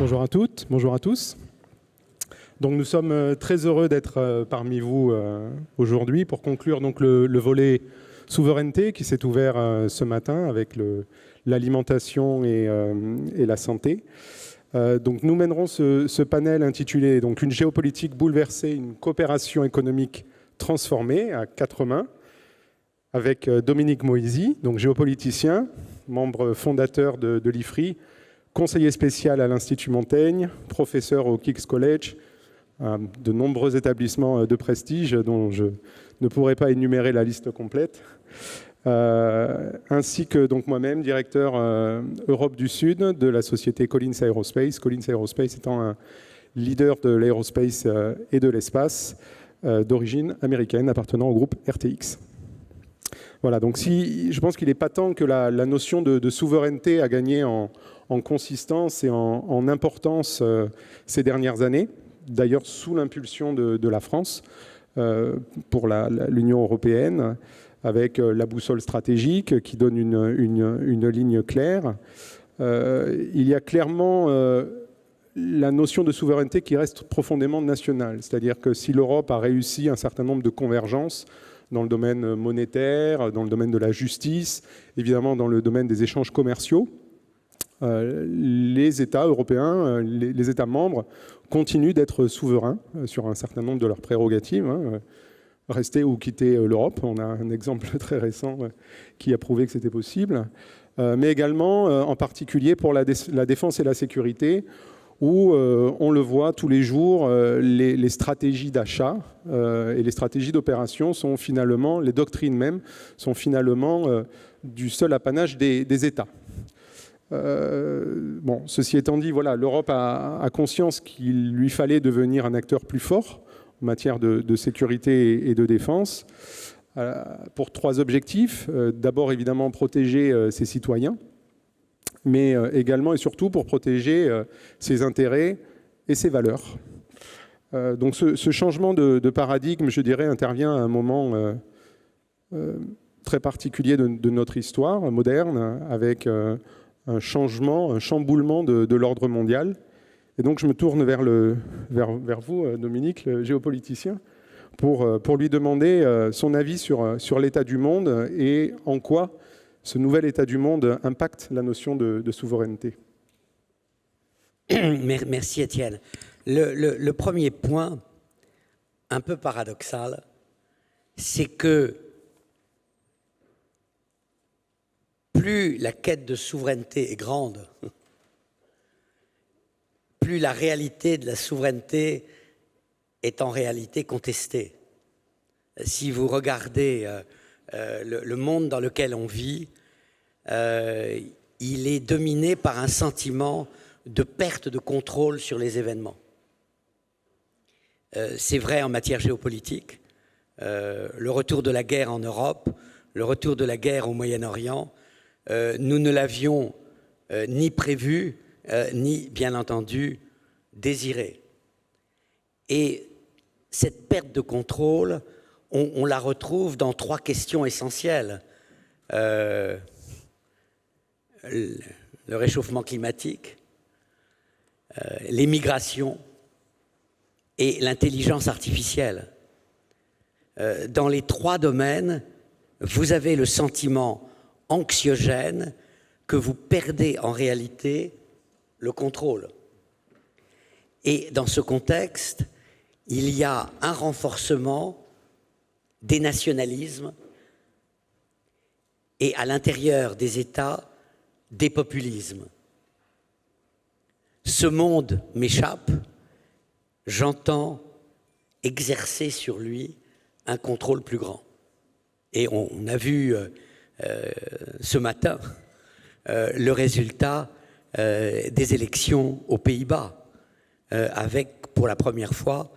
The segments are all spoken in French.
Bonjour à toutes, bonjour à tous. Donc nous sommes très heureux d'être parmi vous aujourd'hui pour conclure donc le volet souveraineté qui s'est ouvert ce matin avec l'alimentation et la santé. Donc nous mènerons ce panel intitulé donc Une géopolitique bouleversée, une coopération économique transformée à quatre mains avec Dominique Moisy, donc géopoliticien, membre fondateur de l'IFRI, conseiller spécial à l'Institut Montaigne, professeur au King's College, de nombreux établissements de prestige dont je ne pourrai pas énumérer la liste complète, ainsi que donc moi-même, directeur Europe du Sud de la société Collins Aerospace. Collins Aerospace étant un leader de l'aérospace et de l'espace d'origine américaine appartenant au groupe RTX. Voilà, donc je pense qu'il est patent que la notion de souveraineté a gagné en consistance et en importance ces dernières années, d'ailleurs sous l'impulsion de la France pour l'Union européenne, avec la boussole stratégique qui donne une ligne claire. Il y a clairement la notion de souveraineté qui reste profondément nationale, c'est-à-dire que si l'Europe a réussi un certain nombre de convergences dans le domaine monétaire, dans le domaine de la justice, évidemment dans le domaine des échanges commerciaux, les États européens, les États membres continuent d'être souverains sur un certain nombre de leurs prérogatives. Rester ou quitter l'Europe, on a un exemple très récent qui a prouvé que c'était possible, mais également en particulier pour la défense et la sécurité, où on le voit tous les jours, les stratégies d'achat et les stratégies d'opération sont finalement, les doctrines même, sont finalement du seul apanage des États. Bon, ceci étant dit, voilà, l'Europe a conscience qu'il lui fallait devenir un acteur plus fort en matière de sécurité et de défense, pour trois objectifs. D'abord, évidemment, protéger ses citoyens, mais également et surtout pour protéger ses intérêts et ses valeurs. Donc ce changement de paradigme, je dirais, intervient à un moment très particulier de notre histoire moderne, avec un changement, un chamboulement de l'ordre mondial. Et donc je me tourne vers vous, Dominique, le géopoliticien, pour lui demander son avis sur l'état du monde et en quoi ce nouvel état du monde impacte la notion de souveraineté. Merci Étienne. Le premier point, un peu paradoxal, c'est que plus la quête de souveraineté est grande, plus la réalité de la souveraineté est en réalité contestée. Si vous regardez le monde dans lequel on vit, il est dominé par un sentiment de perte de contrôle sur les événements. C'est vrai en matière géopolitique. Le retour de la guerre en Europe, le retour de la guerre au Moyen-Orient, nous ne l'avions ni prévu, ni bien entendu désiré. Et cette perte de contrôle, on la retrouve dans trois questions essentielles. Le réchauffement climatique, les migrations et l'intelligence artificielle. Dans les trois domaines, vous avez le sentiment anxiogène que vous perdez en réalité le contrôle. Et dans ce contexte, il y a un renforcement des nationalismes et à l'intérieur des États, des populismes. Ce monde m'échappe, j'entends exercer sur lui un contrôle plus grand. Et on a vu ce matin le résultat des élections aux Pays-Bas, avec pour la première fois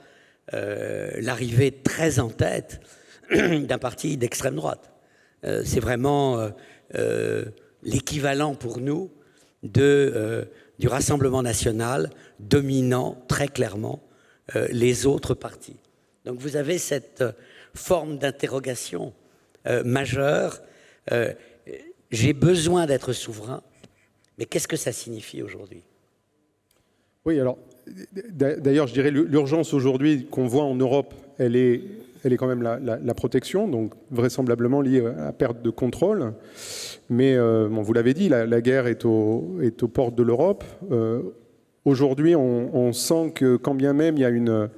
l'arrivée très en tête d'un parti d'extrême droite. C'est vraiment l'équivalent pour nous du Rassemblement national dominant très clairement les autres partis. Donc vous avez cette forme d'interrogation majeure. J'ai besoin d'être souverain, mais qu'est-ce que ça signifie aujourd'hui ? Oui, alors, d'ailleurs, je dirais l'urgence aujourd'hui qu'on voit en Europe, elle est quand même la protection, donc vraisemblablement liée à la perte de contrôle. Mais bon, vous l'avez dit, la guerre est aux portes de l'Europe. Aujourd'hui, on sent que quand bien même il y a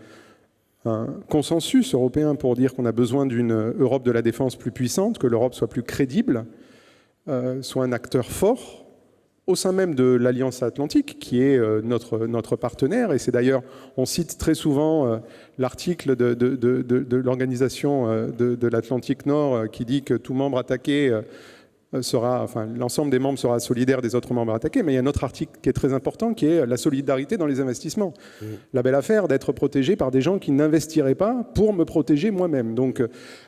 un consensus européen pour dire qu'on a besoin d'une Europe de la défense plus puissante, que l'Europe soit plus crédible, soit un acteur fort, au sein même de l'Alliance Atlantique, qui est notre partenaire. Et c'est d'ailleurs, on cite très souvent l'article de l'Organisation de l'Atlantique Nord qui dit que tout membre attaqué l'ensemble des membres sera solidaire des autres membres attaqués, mais il y a un autre article qui est très important, qui est la solidarité dans les investissements. La belle affaire d'être protégé par des gens qui n'investiraient pas pour me protéger moi-même. Donc,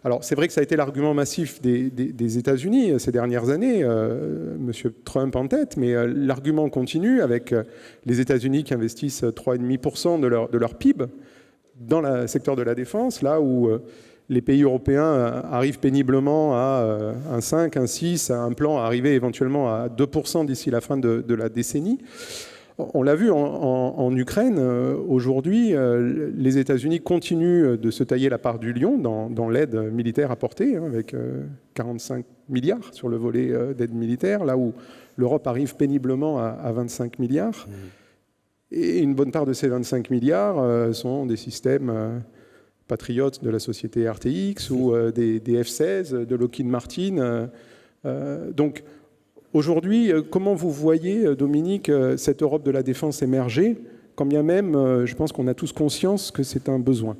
alors c'est vrai que ça a été l'argument massif des États-Unis ces dernières années, Monsieur Trump en tête, mais l'argument continue avec les États-Unis qui investissent 3,5% de leur PIB dans le secteur de la défense, là où les pays européens arrivent péniblement à un 5, un 6, un plan à arriver éventuellement à 2% d'ici la fin de la décennie. On l'a vu en Ukraine, aujourd'hui, les États-Unis continuent de se tailler la part du lion dans l'aide militaire apportée, avec 45 milliards sur le volet d'aide militaire, là où l'Europe arrive péniblement à 25 milliards. Et une bonne part de ces 25 milliards sont des systèmes patriotes de la société RTX ou des F-16 de Lockheed Martin. Donc aujourd'hui, comment vous voyez, Dominique, cette Europe de la défense émerger, quand bien même, je pense qu'on a tous conscience que c'est un besoin?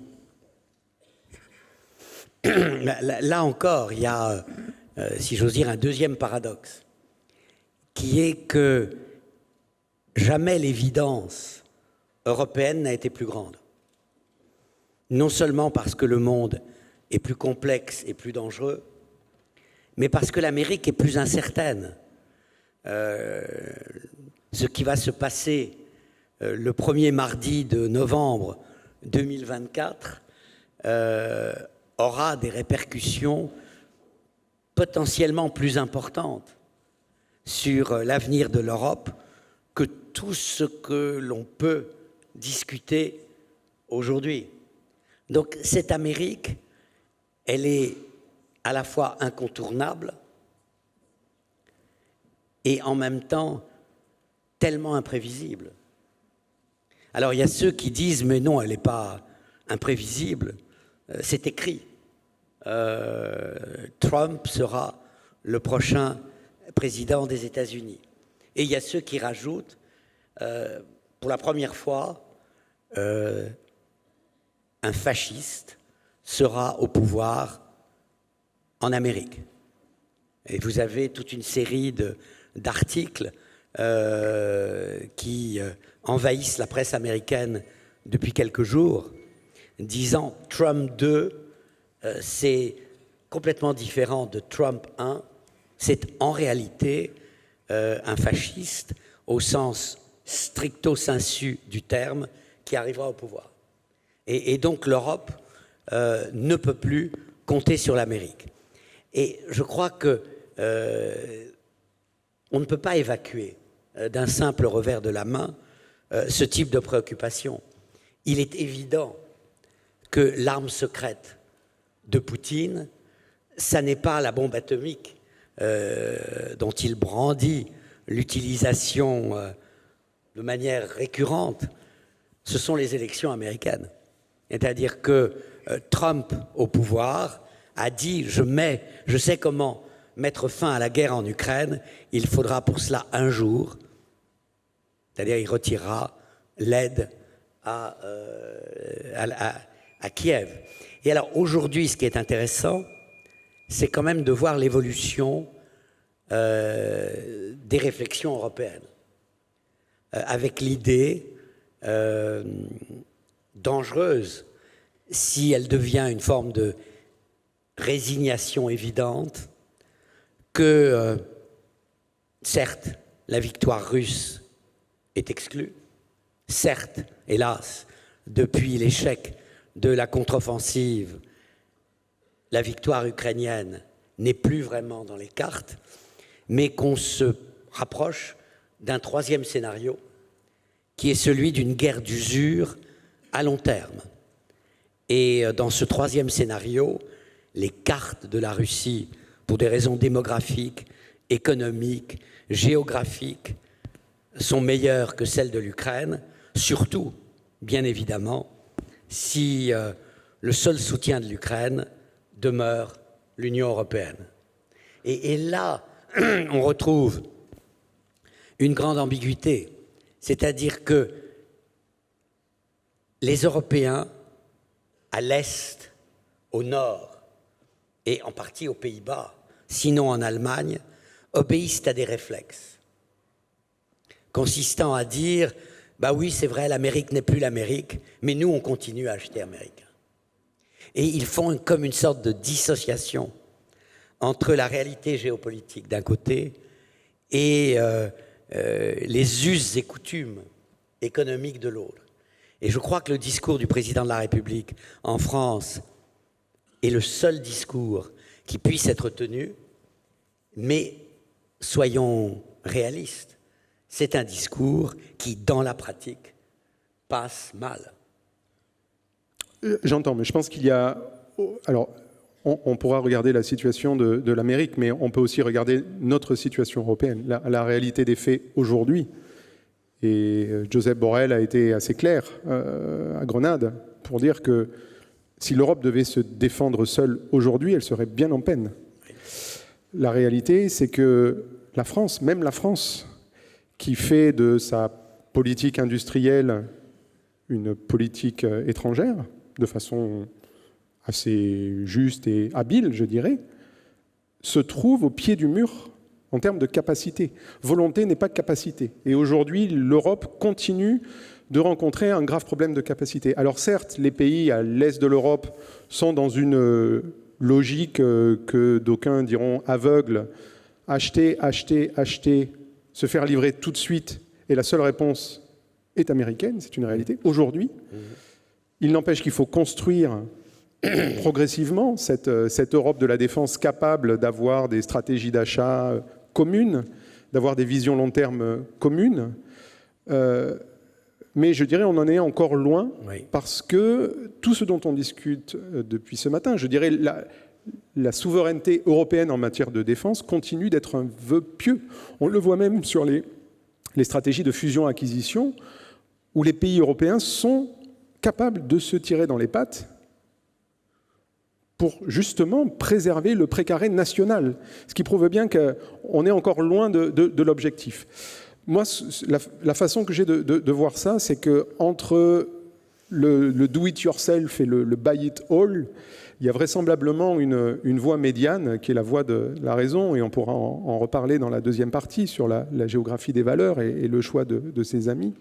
Là encore, il y a, si j'ose dire, un deuxième paradoxe, qui est que jamais l'évidence européenne n'a été plus grande. Non seulement parce que le monde est plus complexe et plus dangereux, mais parce que l'Amérique est plus incertaine. Ce qui va se passer le premier mardi de novembre 2024 aura des répercussions potentiellement plus importantes sur l'avenir de l'Europe que tout ce que l'on peut discuter aujourd'hui. Donc cette Amérique, elle est à la fois incontournable et en même temps tellement imprévisible. Alors il y a ceux qui disent « mais non, elle n'est pas imprévisible », c'est écrit. Trump sera le prochain président des États-Unis. Et il y a ceux qui rajoutent, pour la première fois, un fasciste sera au pouvoir en Amérique. Et vous avez toute une série d'articles qui envahissent la presse américaine depuis quelques jours, disant Trump 2, c'est complètement différent de Trump 1, c'est en réalité un fasciste au sens stricto sensu du terme qui arrivera au pouvoir. Et donc l'Europe ne peut plus compter sur l'Amérique. Et je crois que on ne peut pas évacuer d'un simple revers de la main ce type de préoccupation. Il est évident que l'arme secrète de Poutine, ça n'est pas la bombe atomique dont il brandit l'utilisation de manière récurrente, ce sont les élections américaines. C'est-à-dire que Trump, au pouvoir, a dit « je sais comment mettre fin à la guerre en Ukraine, il faudra pour cela un jour », c'est-à-dire il retirera l'aide à Kiev. Et alors aujourd'hui, ce qui est intéressant, c'est quand même de voir l'évolution des réflexions européennes, avec l'idée dangereuse, si elle devient une forme de résignation évidente, que certes, la victoire russe est exclue, certes, hélas, depuis l'échec de la contre-offensive, la victoire ukrainienne n'est plus vraiment dans les cartes, mais qu'on se rapproche d'un troisième scénario qui est celui d'une guerre d'usure à long terme. Et dans ce troisième scénario, les cartes de la Russie, pour des raisons démographiques, économiques, géographiques, sont meilleures que celles de l'Ukraine, surtout, bien évidemment, si le seul soutien de l'Ukraine demeure l'Union européenne. Et là, on retrouve une grande ambiguïté, c'est-à-dire que les Européens, à l'Est, au Nord, et en partie aux Pays-Bas, sinon en Allemagne, obéissent à des réflexes consistant à dire « bah oui, c'est vrai, l'Amérique n'est plus l'Amérique, mais nous, on continue à acheter américain ». Et ils font comme une sorte de dissociation entre la réalité géopolitique d'un côté et les us et coutumes économiques de l'autre. Et je crois que le discours du président de la République en France est le seul discours qui puisse être tenu, mais soyons réalistes, c'est un discours qui, dans la pratique, passe mal. J'entends, mais je pense qu'il y a... Alors, on pourra regarder la situation de l'Amérique, mais on peut aussi regarder notre situation européenne, la réalité des faits aujourd'hui. Et Josep Borrell a été assez clair à Grenade pour dire que si l'Europe devait se défendre seule aujourd'hui, elle serait bien en peine. La réalité, c'est que la France, même la France, qui fait de sa politique industrielle une politique étrangère, de façon assez juste et habile, je dirais, se trouve au pied du mur en termes de capacité. Volonté n'est pas capacité. Et aujourd'hui, l'Europe continue de rencontrer un grave problème de capacité. Alors certes, les pays à l'est de l'Europe sont dans une logique que d'aucuns diront aveugle, acheter, acheter, acheter, se faire livrer tout de suite, et la seule réponse est américaine, c'est une réalité, aujourd'hui. Il n'empêche qu'il faut construire progressivement cette Europe de la défense capable d'avoir des stratégies d'achat communes, d'avoir des visions long terme communes. Mais je dirais on en est encore loin, oui, parce que tout ce dont on discute depuis ce matin, je dirais la souveraineté européenne en matière de défense continue d'être un vœu pieux. On le voit même sur les stratégies de fusion-acquisition, où les pays européens sont capables de se tirer dans les pattes pour justement préserver le précaré national, ce qui prouve bien qu'on est encore loin de l'objectif. Moi, la façon que j'ai de voir ça, c'est qu'entre le do-it-yourself et le buy-it-all, il y a vraisemblablement une voie médiane qui est la voie de la raison, et on pourra en reparler dans la deuxième partie sur la géographie des valeurs et le choix de ses amis.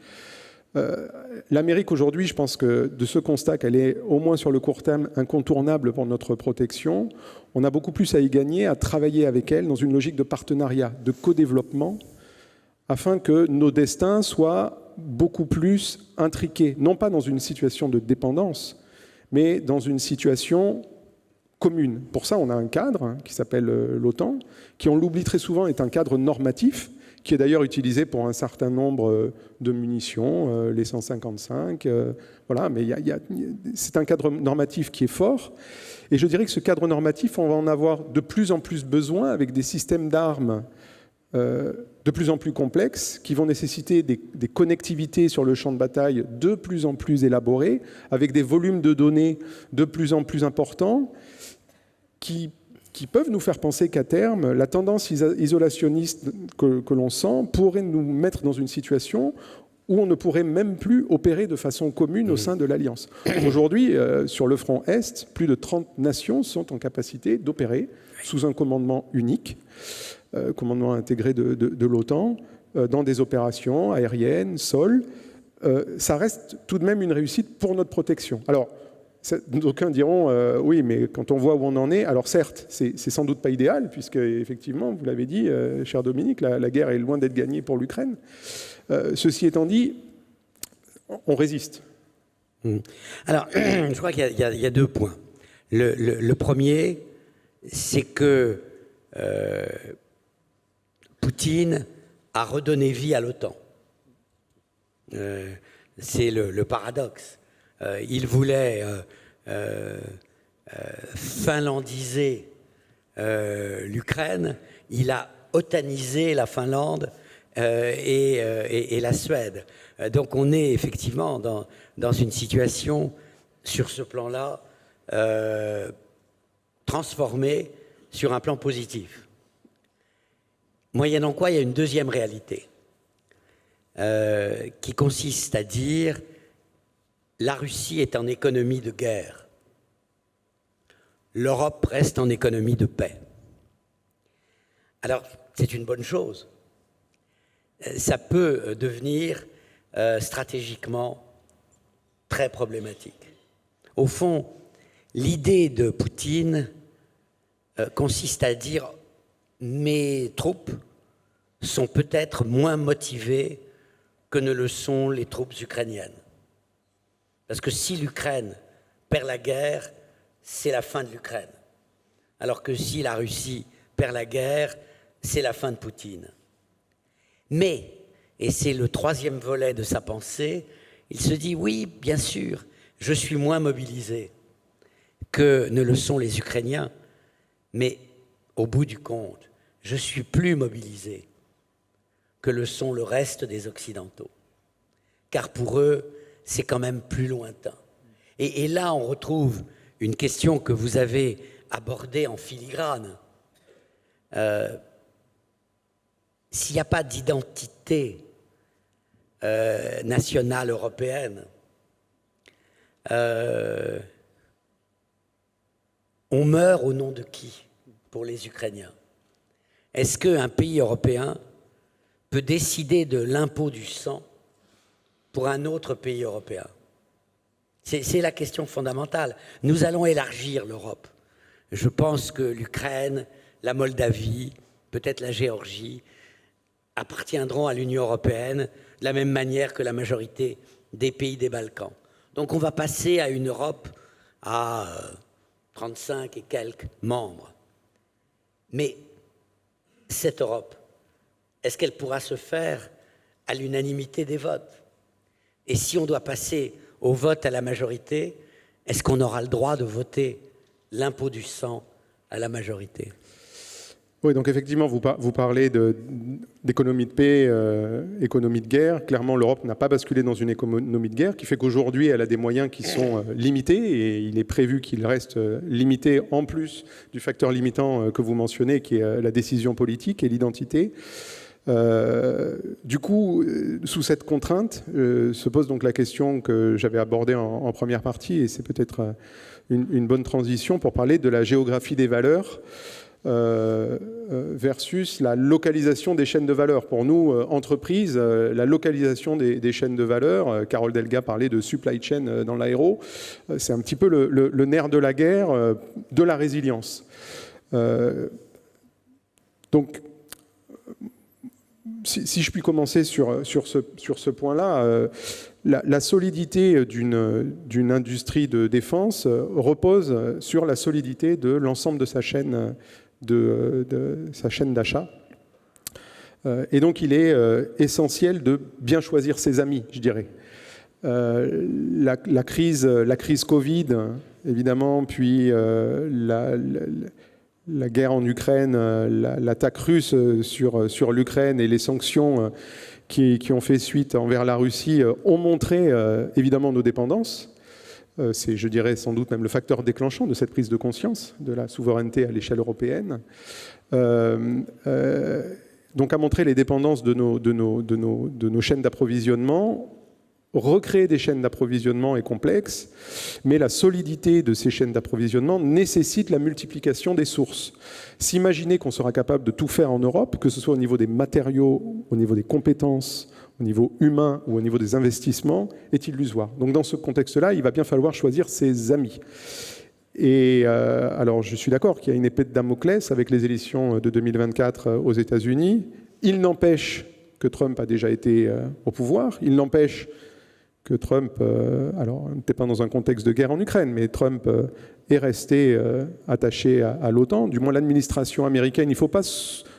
L'Amérique aujourd'hui, je pense que de ce constat qu'elle est au moins sur le court terme incontournable pour notre protection, on a beaucoup plus à y gagner, à travailler avec elle dans une logique de partenariat, de co-développement, afin que nos destins soient beaucoup plus intriqués, non pas dans une situation de dépendance, mais dans une situation commune. Pour ça, on a un cadre qui s'appelle l'OTAN, qui, on l'oublie très souvent, est un cadre normatif, qui est d'ailleurs utilisé pour un certain nombre de munitions, les 155, voilà, mais c'est un cadre normatif qui est fort. Et je dirais que ce cadre normatif, on va en avoir de plus en plus besoin avec des systèmes d'armes de plus en plus complexes, qui vont nécessiter des connectivités sur le champ de bataille de plus en plus élaborées, avec des volumes de données de plus en plus importants, qui peuvent nous faire penser qu'à terme, la tendance isolationniste que l'on sent pourrait nous mettre dans une situation où on ne pourrait même plus opérer de façon commune au sein de l'Alliance. Aujourd'hui, sur le front Est, plus de 30 nations sont en capacité d'opérer sous un commandement unique, commandement intégré de l'OTAN, dans des opérations aériennes, sol. Ça reste tout de même une réussite pour notre protection. Alors, d'aucuns diront, oui, mais quand on voit où on en est, alors certes, c'est sans doute pas idéal, puisque effectivement, vous l'avez dit, cher Dominique, la guerre est loin d'être gagnée pour l'Ukraine. Ceci étant dit, on résiste. Alors, je crois qu'il y a deux points. Le premier, c'est que Poutine a redonné vie à l'OTAN. C'est le paradoxe. Il voulait finlandiser l'Ukraine, il a otanisé la Finlande et la Suède. Donc on est effectivement dans une situation, sur ce plan-là, transformée sur un plan positif. Moyennant quoi, il y a une deuxième réalité qui consiste à dire la Russie est en économie de guerre. L'Europe reste en économie de paix. Alors, c'est une bonne chose. Ça peut devenir stratégiquement très problématique. Au fond, l'idée de Poutine consiste à dire « mes troupes sont peut-être moins motivées que ne le sont les troupes ukrainiennes ». Parce que si l'Ukraine perd la guerre, c'est la fin de l'Ukraine. Alors que si la Russie perd la guerre, c'est la fin de Poutine. Mais, et c'est le troisième volet de sa pensée, il se dit, oui, bien sûr, je suis moins mobilisé que ne le sont les Ukrainiens, mais au bout du compte, je suis plus mobilisé que le sont le reste des Occidentaux. Car pour eux, c'est quand même plus lointain. Et là, on retrouve une question que vous avez abordée en filigrane. S'il n'y a pas d'identité nationale européenne, on meurt au nom de qui pour les Ukrainiens? Est-ce qu'un pays européen peut décider de l'impôt du sang pour un autre pays européen? C'est la question fondamentale. Nous allons élargir l'Europe. Je pense que l'Ukraine, la Moldavie, peut-être la Géorgie, appartiendront à l'Union européenne de la même manière que la majorité des pays des Balkans. Donc on va passer à une Europe à 35 et quelques membres. Mais cette Europe, est-ce qu'elle pourra se faire à l'unanimité des votes? Et si on doit passer au vote à la majorité, est-ce qu'on aura le droit de voter l'impôt du sang à la majorité? Oui, donc effectivement, vous parlez d'économie de paix, économie de guerre. Clairement, l'Europe n'a pas basculé dans une économie de guerre, qui fait qu'aujourd'hui, elle a des moyens qui sont limités, et il est prévu qu'il reste limité, en plus du facteur limitant que vous mentionnez, qui est la décision politique et l'identité. Du coup, sous cette contrainte, se pose donc la question que j'avais abordée en première partie, et c'est peut-être une bonne transition pour parler de la géographie des valeurs versus la localisation des chaînes de valeur. Pour nous, entreprises, la localisation des chaînes de valeur, Carole Delga parlait de supply chain dans l'aéro, c'est un petit peu le nerf de la guerre, de la résilience. Donc, si je puis commencer sur ce point-là, la solidité d'une industrie de défense repose sur la solidité de l'ensemble de sa chaîne d'achat. Et donc, il est essentiel de bien choisir ses amis, je dirais. La crise Covid, évidemment, puis la guerre en Ukraine, l'attaque russe sur l'Ukraine et les sanctions qui ont fait suite envers la Russie ont montré évidemment nos dépendances. C'est, je dirais, sans doute même le facteur déclenchant de cette prise de conscience de la souveraineté à l'échelle européenne. Donc, à montrer les dépendances de nos chaînes d'approvisionnement. Recréer des chaînes d'approvisionnement est complexe, mais la solidité de ces chaînes d'approvisionnement nécessite la multiplication des sources. S'imaginer qu'on sera capable de tout faire en Europe, que ce soit au niveau des matériaux, au niveau des compétences, au niveau humain ou au niveau des investissements, est illusoire. Donc dans ce contexte-là, il va bien falloir choisir ses amis. Et alors je suis d'accord qu'il y a une épée de Damoclès avec les élections de 2024 aux États-Unis. Il n'empêche que Trump a déjà été au pouvoir. Il n'empêche que Trump, alors on n'était pas dans un contexte de guerre en Ukraine, mais Trump est resté attaché à l'OTAN, du moins l'administration américaine. Il ne faut pas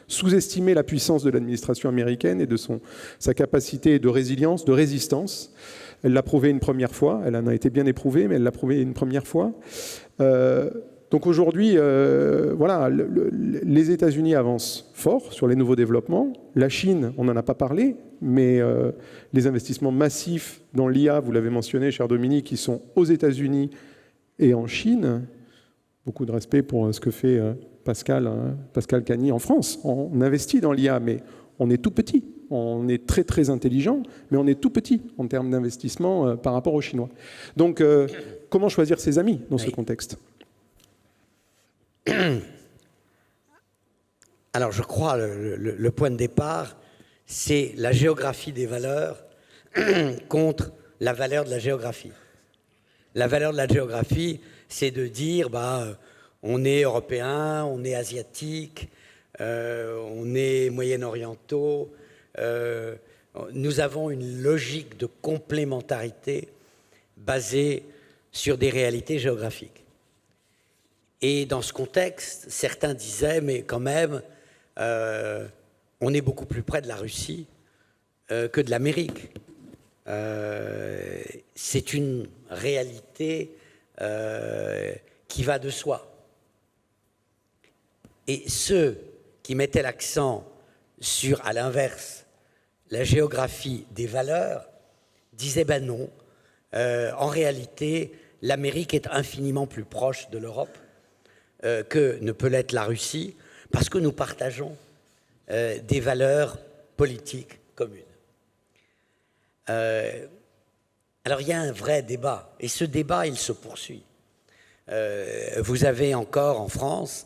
sous-estimer la puissance de l'administration américaine et de sa capacité de résilience, de résistance. Elle l'a prouvé une première fois, elle en a été bien éprouvée, mais elle l'a prouvé une première fois. Donc aujourd'hui, voilà, les États-Unis avancent fort sur les nouveaux développements. La Chine, on n'en a pas parlé, mais les investissements massifs dans l'IA, vous l'avez mentionné, cher Dominique, qui sont aux États-Unis et en Chine. Beaucoup de respect pour ce que fait Pascal Cagny en France. On investit dans l'IA, mais on est tout petit. On est très très intelligent, mais on est tout petit en termes d'investissement par rapport aux Chinois. Donc, comment choisir ses amis dans ce contexte ? Alors, je crois le point de départ, c'est la géographie des valeurs contre la valeur de la géographie. La valeur de la géographie, c'est de dire, on est européen, on est asiatique, on est moyen-orientaux. Nous avons une logique de complémentarité basée sur des réalités géographiques. Et dans ce contexte, certains disaient, mais quand même, on est beaucoup plus près de la Russie que de l'Amérique. C'est une réalité qui va de soi. Et ceux qui mettaient l'accent sur, à l'inverse, la géographie des valeurs, disaient non, en réalité, l'Amérique est infiniment plus proche de l'Europe que ne peut l'être la Russie, parce que nous partageons des valeurs politiques communes. Alors il y a un vrai débat, et ce débat, il se poursuit. Vous avez encore en France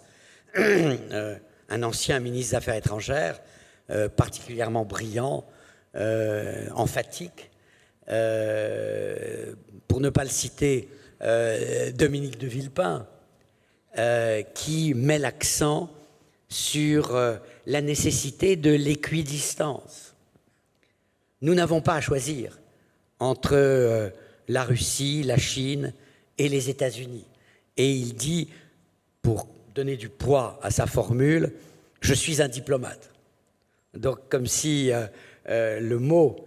un ancien ministre des Affaires étrangères, particulièrement brillant, emphatique, pour ne pas le citer, Dominique de Villepin, qui met l'accent sur la nécessité de l'équidistance. Nous n'avons pas à choisir entre la Russie, la Chine et les États-Unis. Et il dit, pour donner du poids à sa formule, « je suis un diplomate ». Donc comme si le mot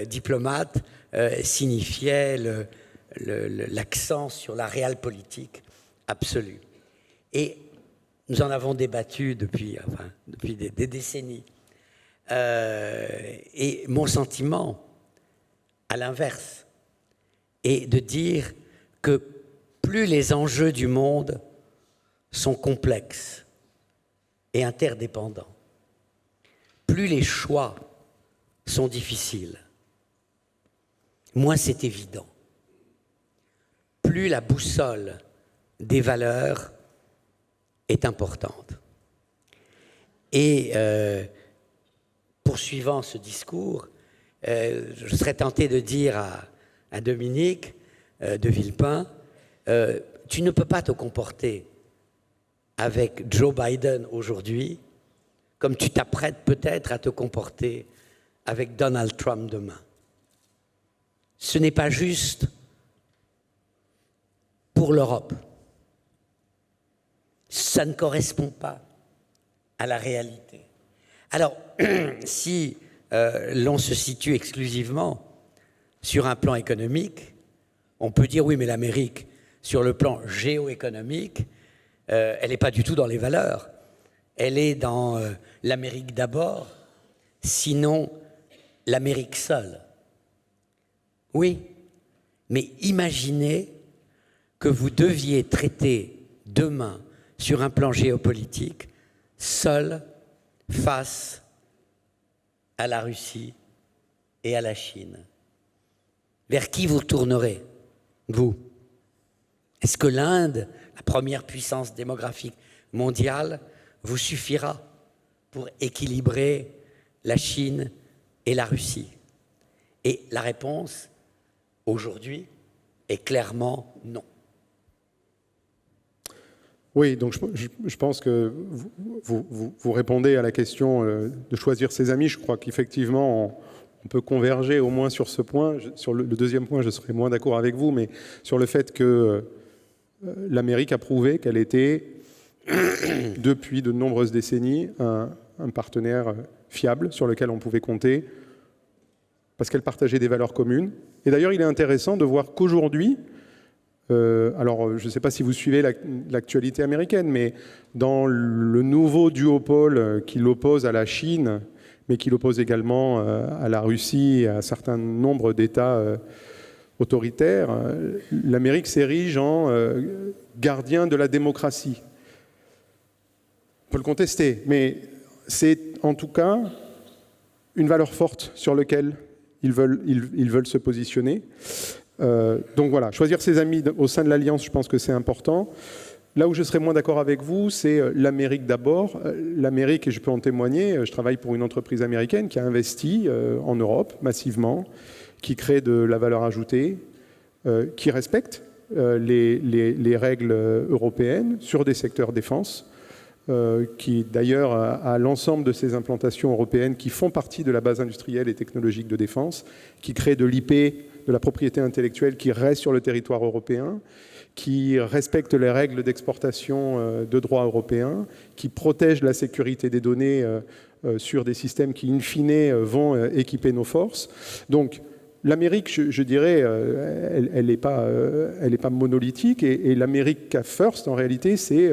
diplomate signifiait l'accent sur la realpolitik absolue. Et nous en avons débattu depuis des décennies. Et mon sentiment, à l'inverse, est de dire que plus les enjeux du monde sont complexes et interdépendants, plus les choix sont difficiles, moins c'est évident. Plus la boussole des valeurs est importante. Et poursuivant ce discours, je serais tenté de dire à Dominique de Villepin, tu ne peux pas te comporter avec Joe Biden aujourd'hui comme tu t'apprêtes peut-être à te comporter avec Donald Trump demain. Ce n'est pas juste pour l'Europe. Ça ne correspond pas à la réalité. Alors, si l'on se situe exclusivement sur un plan économique, on peut dire oui, mais l'Amérique, sur le plan géoéconomique, elle n'est pas du tout dans les valeurs. Elle est dans l'Amérique d'abord, sinon l'Amérique seule. Oui, mais imaginez que vous deviez traiter demain sur un plan géopolitique, seul face à la Russie et à la Chine. Vers qui vous tournerez, vous? Est-ce que l'Inde, la première puissance démographique mondiale, vous suffira pour équilibrer la Chine et la Russie? Et la réponse, aujourd'hui, est clairement non. Oui, donc je pense que vous répondez à la question de choisir ses amis. Je crois qu'effectivement, on peut converger au moins sur ce point. Sur le deuxième point, je serais moins d'accord avec vous, mais sur le fait que l'Amérique a prouvé qu'elle était, depuis de nombreuses décennies, un un partenaire fiable sur lequel on pouvait compter, parce qu'elle partageait des valeurs communes. Et d'ailleurs, il est intéressant de voir qu'aujourd'hui, alors je ne sais pas si vous suivez l'actualité américaine, mais dans le nouveau duopole qui l'oppose à la Chine, mais qui l'oppose également à la Russie et à un certain nombre d'États autoritaires, l'Amérique s'érige en gardien de la démocratie. On peut le contester, mais c'est en tout cas une valeur forte sur laquelle ils veulent se positionner. Donc voilà, choisir ses amis au sein de l'Alliance, je pense que c'est important. Là où je serais moins d'accord avec vous, c'est l'Amérique d'abord. L'Amérique, et je peux en témoigner, je travaille pour une entreprise américaine qui a investi en Europe massivement, qui crée de la valeur ajoutée, qui respecte les règles européennes sur des secteurs défense, qui d'ailleurs a l'ensemble de ces implantations européennes qui font partie de la base industrielle et technologique de défense, qui crée de l'IP, de la propriété intellectuelle qui reste sur le territoire européen, qui respecte les règles d'exportation de droit européen, qui protège la sécurité des données sur des systèmes qui, in fine, vont équiper nos forces. Donc, l'Amérique, je dirais, elle n'est pas monolithique, et l'America First, en réalité, c'est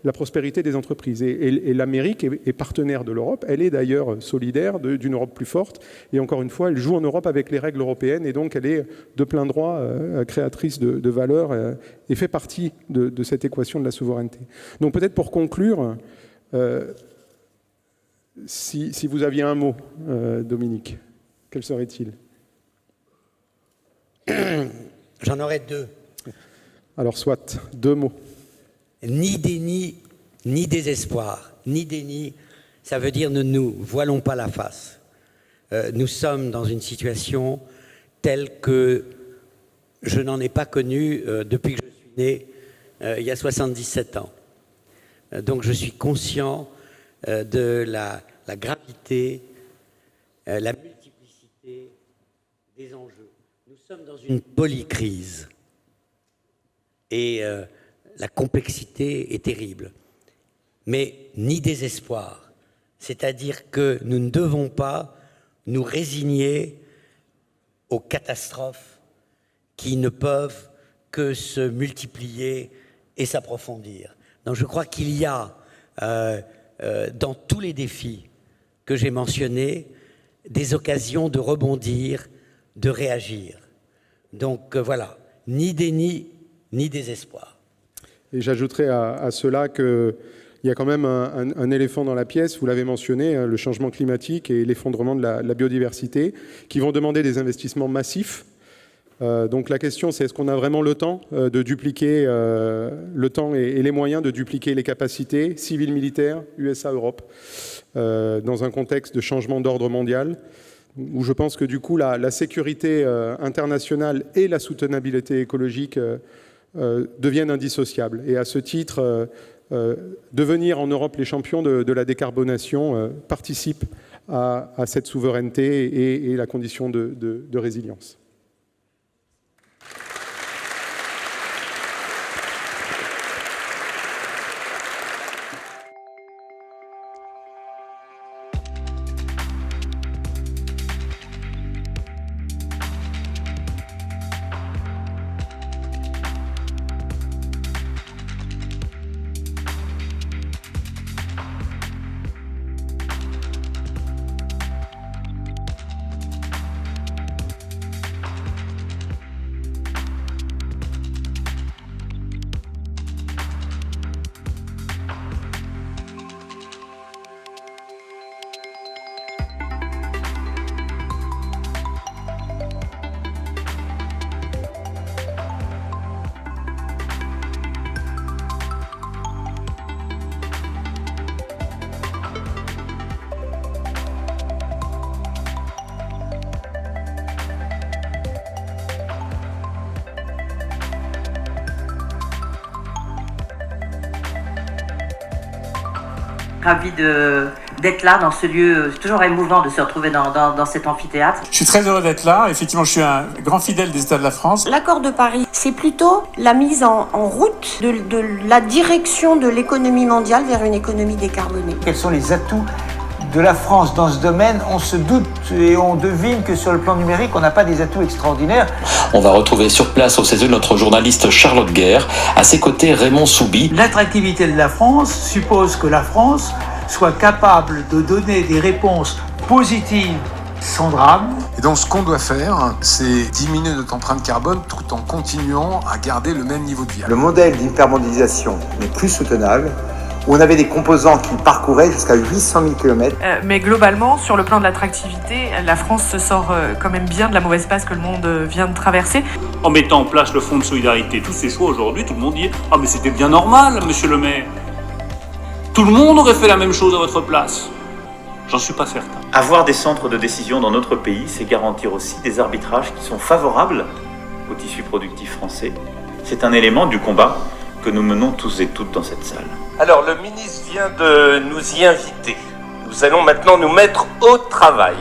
la prospérité des entreprises. Et l'Amérique est partenaire de l'Europe, elle est d'ailleurs solidaire d'une Europe plus forte, et encore une fois, elle joue en Europe avec les règles européennes, et donc elle est de plein droit créatrice de valeur, et fait partie de cette équation de la souveraineté. Donc peut-être pour conclure, si vous aviez un mot, Dominique, quel serait-il ? J'en aurais deux. Alors soit, deux mots. Ni déni, ni désespoir. Ni déni, ça veut dire ne nous voilons pas la face. Nous sommes dans une situation telle que je n'en ai pas connue depuis que je suis né, il y a 77 ans. Donc je suis conscient de la gravité, la multiplicité des enjeux. Nous sommes dans une polycrise et la complexité est terrible. Mais ni désespoir, c'est-à-dire que nous ne devons pas nous résigner aux catastrophes qui ne peuvent que se multiplier et s'approfondir. Donc je crois qu'il y a dans tous les défis que j'ai mentionnés des occasions de rebondir, de réagir. Donc voilà, ni déni, ni désespoir. Et j'ajouterais à cela qu'il y a quand même un éléphant dans la pièce, vous l'avez mentionné, le changement climatique et l'effondrement de la biodiversité, qui vont demander des investissements massifs. Donc la question, c'est est-ce qu'on a vraiment le temps de dupliquer, le temps et les moyens de dupliquer les capacités civiles, militaires, USA-Europe, dans un contexte de changement d'ordre mondial, où je pense que du coup la sécurité internationale et la soutenabilité écologique deviennent indissociables. Et à ce titre, devenir en Europe les champions de la décarbonation participe à cette souveraineté et la condition de résilience. Ravi d'être là dans ce lieu toujours émouvant de se retrouver dans cet amphithéâtre. Je suis très heureux d'être là. Effectivement, je suis un grand fidèle des États de la France. L'accord de Paris, c'est plutôt la mise en route de la direction de l'économie mondiale vers une économie décarbonée. Quels sont les atouts de la France dans ce domaine, on se doute et on devine que sur le plan numérique, on n'a pas des atouts extraordinaires. On va retrouver sur place au CESE notre journaliste Charlotte Guerre. À ses côtés, Raymond Soubi. L'attractivité de la France suppose que la France soit capable de donner des réponses positives sans drame. Et donc ce qu'on doit faire, c'est diminuer notre empreinte carbone tout en continuant à garder le même niveau de vie. Le modèle d'hypermondialisation n'est plus soutenable, où on avait des composants qui parcouraient jusqu'à 800 000 km. Mais globalement, sur le plan de l'attractivité, la France se sort quand même bien de la mauvaise passe que le monde vient de traverser. En mettant en place le fonds de solidarité, tous ces choix aujourd'hui, tout le monde dit « Ah mais c'était bien normal, monsieur le maire. Tout le monde aurait fait la même chose à votre place. » J'en suis pas certain. Avoir des centres de décision dans notre pays, c'est garantir aussi des arbitrages qui sont favorables au tissu productif français. C'est un élément du combat que nous menons tous et toutes dans cette salle. Alors, le ministre vient de nous y inviter. Nous allons maintenant nous mettre au travail.